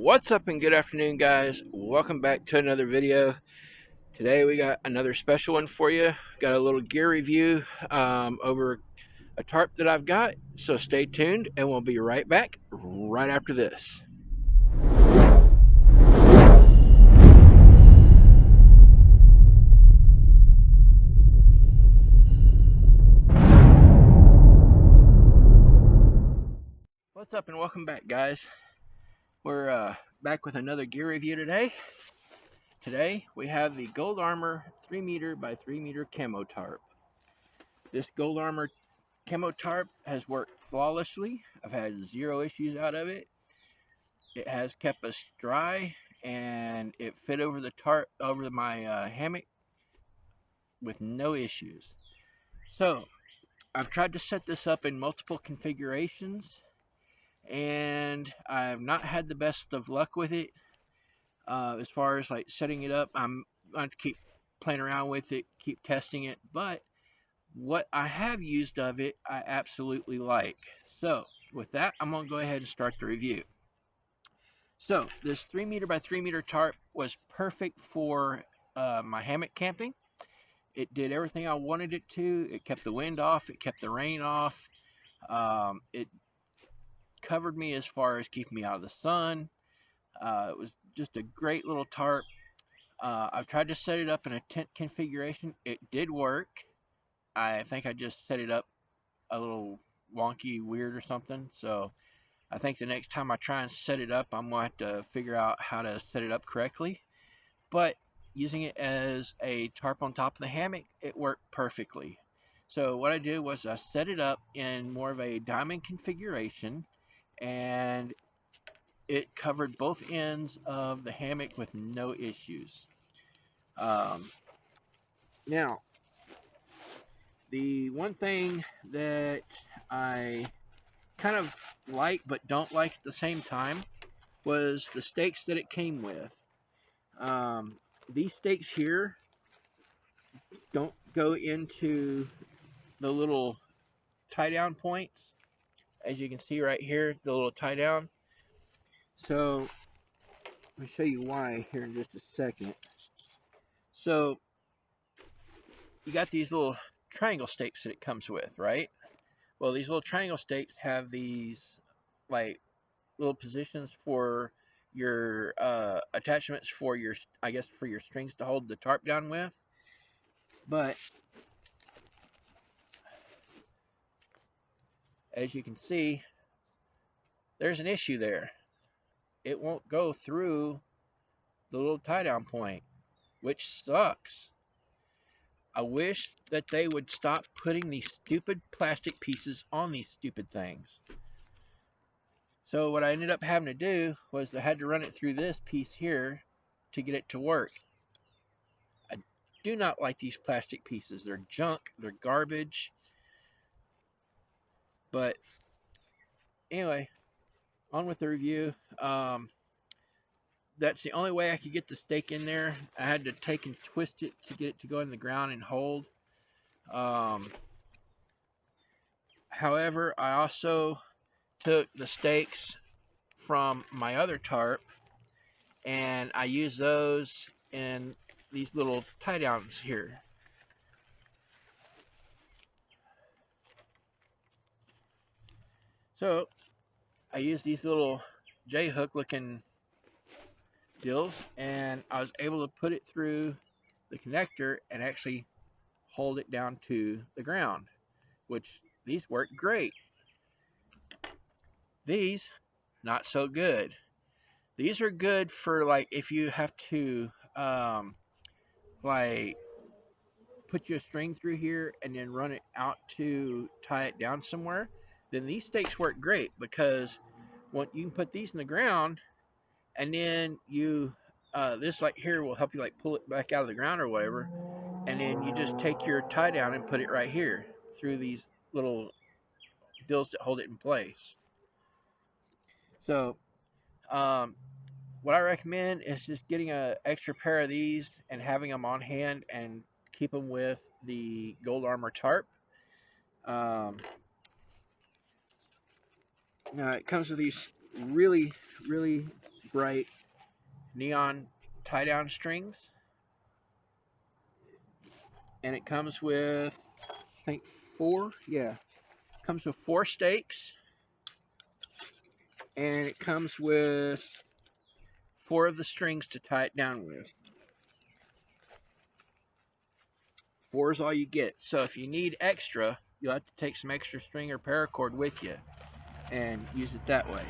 What's up and good afternoon, guys. Welcome back to another video. Today we got another special one for you. Got a little gear review over a tarp that I've got, so stay tuned and we'll be right back right after this. What's up and welcome back, guys. We're back with another gear review today. Today we have the Gold Armour 3m by 3m camo tarp. This Gold Armour camo tarp has worked flawlessly. I've had zero issues out of it. It has kept us dry and it fit over the tarp, over my hammock with no issues. So I've tried to set this up in multiple configurations and I've not had the best of luck with it. As far as like setting it up, I'm going to keep playing around with it, keep testing it, but what I have used of it I absolutely like. So with that, I'm going to go ahead and start the review. So this 3m by 3m tarp was perfect for my hammock camping. It did everything I wanted it to. It kept the wind off, it kept the rain off, it covered me as far as keeping me out of the sun. It was just a great little tarp. I've tried to set it up in a tent configuration. It did work. I think I just set it up a little wonky, weird or something. So I think the next time I try and set it up, I'm going to have to figure out how to set it up correctly. But using it as a tarp on top of the hammock, it worked perfectly. So what I did was I set it up in more of a diamond configuration, and it covered both ends of the hammock with no issues. Now, the one thing that I kind of like but don't like at the same time was the stakes that it came with. These stakes here don't go into the little tie down points, as you can see right here, the little tie down. So let me show you why here in just a second. So you got these little triangle stakes that it comes with, right? Well, these little triangle stakes have these like little positions for your attachments for your, I guess, for your strings to hold the tarp down with. But as you can see, there's an issue there. It won't go through the little tie down point, which sucks. I wish that they would stop putting these stupid plastic pieces on these stupid things. So what I ended up having to do was I had to run it through this piece here to get it to work. I do not like these plastic pieces. They're junk, they're garbage. But anyway, on with the review. That's the only way I could get the stake in there. I had to take and twist it to get it to go in the ground and hold. However, I also took the stakes from my other tarp and I used those in these little tie downs here. So I used these little J-hook looking deals and I was able to put it through the connector and actually hold it down to the ground, which these work great. These, not so good. These are good for like if you have to like put your string through here and then run it out to tie it down somewhere. Then these stakes work great because you can put these in the ground and then you this like here will help you like pull it back out of the ground or whatever, and then you just take your tie down and put it right here through these little dills that hold it in place. So what I recommend is just getting an extra pair of these and having them on hand and keep them with the Gold Armour tarp. Now it comes with these really bright neon tie-down strings. And it comes with, I think, 4. Yeah. It comes with 4 stakes. And it comes with 4 of the strings to tie it down with. 4 is all you get. So if you need extra, you'll have to take some extra string or paracord with you and use it that way.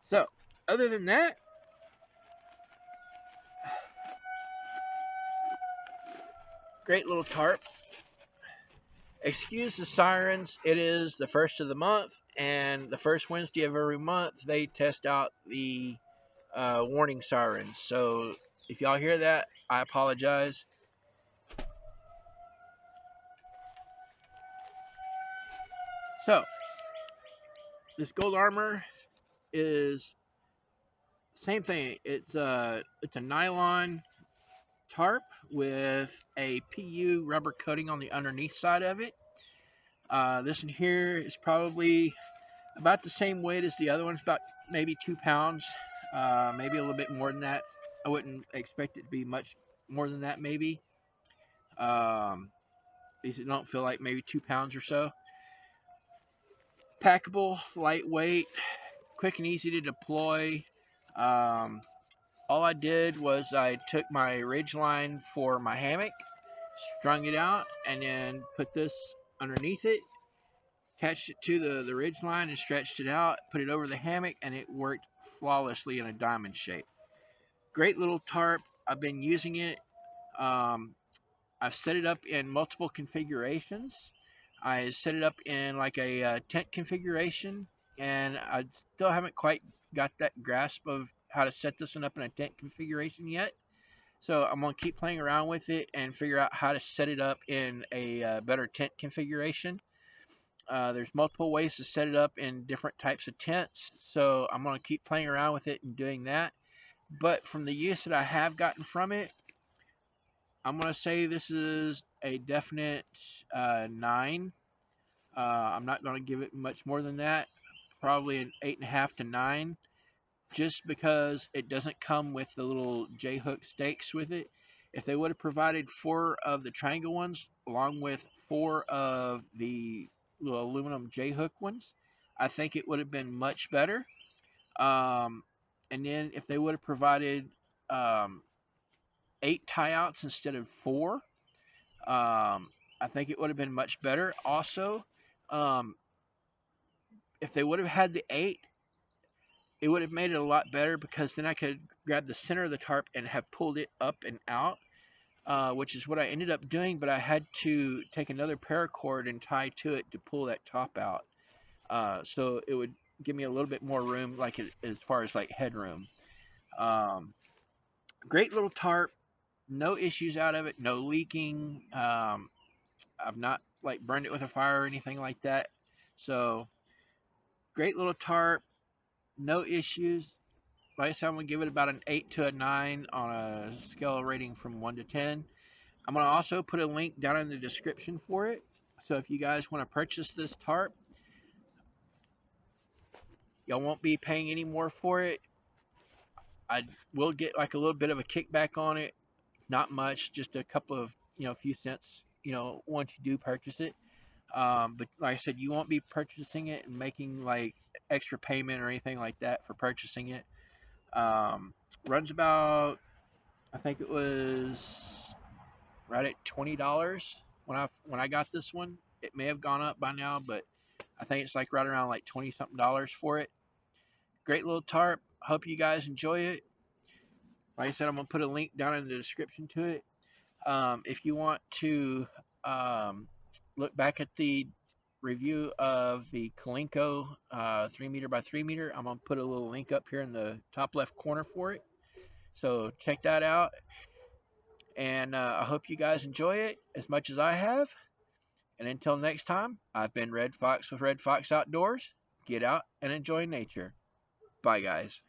So, other than that, great little tarp. Excuse the sirens. It is the first of the month, and the first Wednesday of every month, they test out the warning sirens. So, if y'all hear that, I apologize. So, this Gold Armour is same thing. It's a nylon tarp with a PU rubber coating on the underneath side of it. This one here is probably about the same weight as the other one's, about maybe 2 pounds, maybe a little bit more than that. I wouldn't expect it to be much more than that, maybe. These don't feel like maybe 2 pounds or so. Packable, lightweight, quick and easy to deploy. All I did was I took my ridge line for my hammock, strung it out, and then put this underneath it, attached it to the ridge line and stretched it out, put it over the hammock, and it worked flawlessly in a diamond shape. Great little tarp. I've been using it. I've set it up in multiple configurations. I set it up in like a tent configuration, and I still haven't quite got that grasp of how to set this one up in a tent configuration yet. So I'm going to keep playing around with it and figure out how to set it up in a better tent configuration. There's multiple ways to set it up in different types of tents, so I'm going to keep playing around with it and doing that. But from the use that I have gotten from it, I'm going to say this is a definite 9. I'm not going to give it much more than that. Probably an 8.5 to 9. Just because it doesn't come with the little J-hook stakes with it. If they would have provided 4 of the triangle ones along with 4 of the little aluminum J-hook ones, I think it would have been much better. And then if they would have provided 8 tie-outs instead of 4, I think it would have been much better. Also, if they would have had the 8, it would have made it a lot better, because then I could grab the center of the tarp and have pulled it up and out, which is what I ended up doing, but I had to take another paracord and tie to it to pull that top out. So it would give me a little bit more room, like as far as like headroom. Great little tarp, no issues out of it, no leaking. I've not like burned it with a fire or anything like that. So great little tarp, no issues. Like I said, I'm going to give it about an 8 to a 9 on a scale rating from 1 to 10. I'm going to also put a link down in the description for it. So if you guys want to purchase this tarp, y'all won't be paying any more for it. I will get like a little bit of a kickback on it. Not much, just a couple of, few cents, once you do purchase it. But like I said, you won't be purchasing it and making like extra payment or anything like that for purchasing it. Runs about, I think it was right at $20 when I got this one. It may have gone up by now, but I think it's like right around like 20 something dollars for it. Great little tarp. Hope you guys enjoy it. Like I said, I'm gonna put a link down in the description to it. If you want to look back at the review of the Kalinko 3 meter by 3 meter, I'm gonna put a little link up here in the top left corner for it. So check that out. And I hope you guys enjoy it as much as I have. And until next time, I've been Red Fox with Red Fox Outdoors. Get out and enjoy nature. Bye, guys.